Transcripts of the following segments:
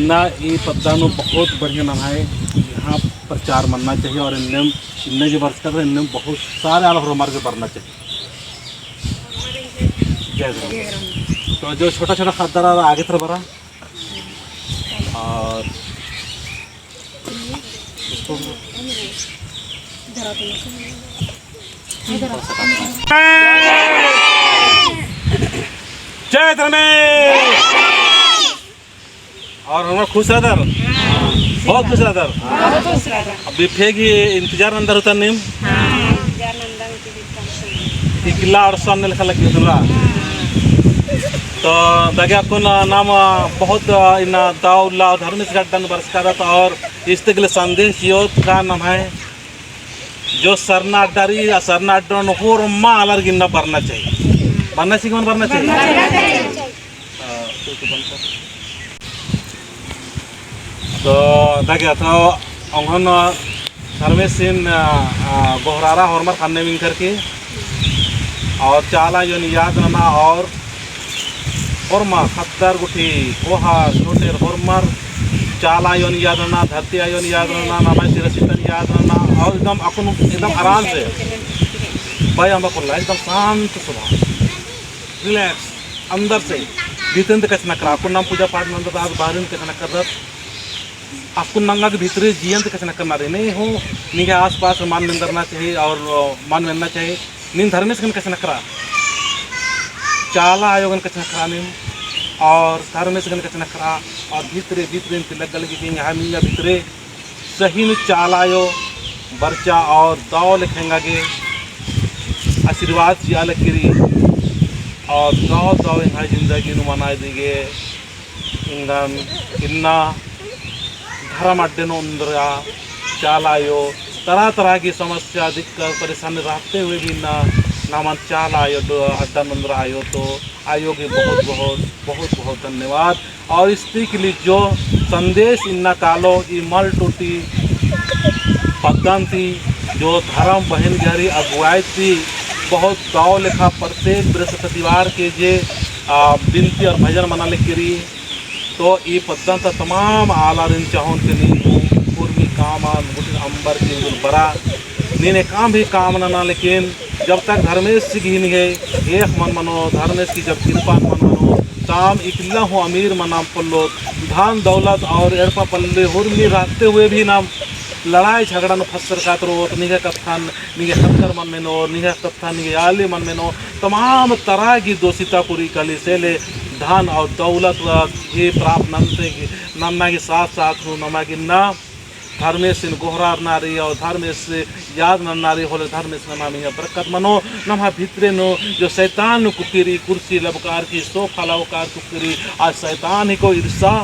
इन्ना ये पद्दानु बहुत बढ़िया नाम है। यहाँ प्रचार बनना चाहिए और इनने जो वर्ष कर इनमें बहुत सारे आल हमारे के बढ़ना चाहिए। तो जो छोटा छोटा खादार आगे तरफ बढ़ा और जय धर्मेश और हम खुश रहता बहुत खुश रहता। अभी फेंक इंतजार अंदर होता नीम किला और सामने लिखा लगी सुन रहा तो दागे आपको नाम बहुत इन दाउल्ला धर्मेश गड्ढन वर्ष का था और इस के लिए संदेश योद का नाम है जो सरना अड्डारी सरना अड्डा होर माँ अलग गिनना बढ़ना चाहिए बनना चाहिए बनना चाहिए। तो दागे था अंगन धर्मेश सिंह गोहरारा हॉर्मर खाने में करके और चाला यो याद रना और माँ खत्तर गुठी ओहा छोटे हॉर्मर चाला यो याद रना धरती आयो याद रना नामा सिरसितन याद रना और एकदम अपन एकदम आराम से भाई हम को एकदम शांत स्वभाव रिलैक्स अंदर से भीतर कच न करा आपको नाम पूजा पाठ नंदर आज बाहर कच न कर आपको नंगा के भीतरी जीवन कैसे न करना रहे नहीं हो नहीं आस पास मान में करना चाहिए और मान मिलना चाहिए नींद धर्मेश कन कैसे न करा चाला आयोगन कैसे न करा नीम और धर्मेश कन कैसे न करा और भीतरे भीतरे लग गल कि यहाँ मिंगा भीतरे सही में चाला आयो बर्चा और दाव लिखेंगा के आशीर्वाद जियाल गिरी और दाव दाव यहाँ जिंदगी मना दीगे इंगन इन्ना धर्म अड्डे चालायो तरह तरह की समस्या दिक्कत परेशानी रहते हुए भी नाम चालायो अड्डा नंदर आयो तो आयो के बहुत बहुत बहुत बहुत धन्यवाद। और स्त्री के लिए जो संदेश इन्ना कालो ये मल टूटी पद्दन थी जो धर्म बहन गहरी अगुवाई थी बहुत गाँव लिखा प्रत्येक बृहस्पतिवार के जे बिनती और भजन मना लिखी तो ये पद्दन था तमाम आला दिन चाहों के लिए पूर्वी काम अंबर के बड़ा नीने काम भी काम ना लेकिन जब तक धर्मेश से घी है एक मन मनो धर्मेश की जब कृपा मन मनो काम इकल्ला हो अमीर मनाम पल्लो धान दौलत और एड़पा पल्ले हुर्मी रहते हुए भी नाम लड़ाई झगड़ा न फसर का तो निगे कत्थान निगे हत्तर मन में नो निगे कत्थान निगे आले मन में नो तमाम तरह की दोषिता पूरी कली से ले धन और दौलत ये प्राप्त नन्ना के साथ साथ नमा की ना धर्मेश सिंह गोहरार नारी और धर्मेश से याद नारी होले धर्मेश नामी बरकत मनो नमा भितरे नो जो शैतान कुकिरी कुर्सी लबकार की सोफा लवकार कुकिरी आज शैतान ही को ईर्षा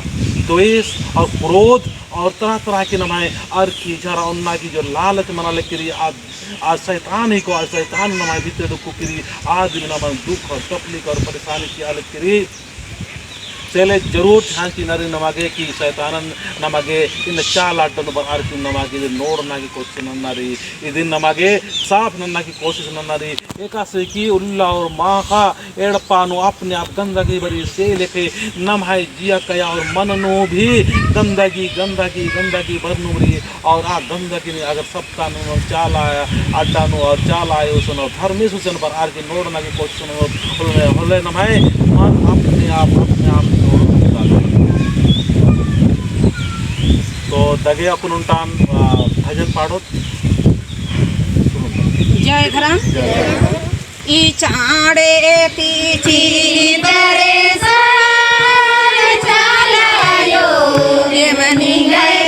द्वेष और क्रोध और तरह तरह की नमाए अर्की झरा उन्ना की जो लालच मना लेकरी आज शैतान ही को आज शैतान नमाए भीतर कुकिरी आज नमा दुख और तकलीफ और परेशानी की हालत करी सेले जरूर ध्यान की नरी नमागे कि शैतानन नमागे इन चाल आटन बाहर की नमागे नोड़ ना की कोशिश नन्नारी इदिन नमागे साफ नन्ना की कोशिश नन्नारी एका से की उल्ला और माखा एड़पानो अपने आप गंदगी बरी से लेके नमहाई जिया कया और मननो भी गंदगी गंदगी गंदगी भरनुरी और आ गंदगी ने अगर सबका नो चाल आया अड्डानो और चाल आयो सुनो धर्मेश हुसैन बाहर की नोड़ ना की कोशिश सुनो होले नमहाई मन अपने आप तो दगे अपन उन्टान भजन पाड़ो जय घरम ई चाड़े पीछी दरे साल चलायो ये मनी गए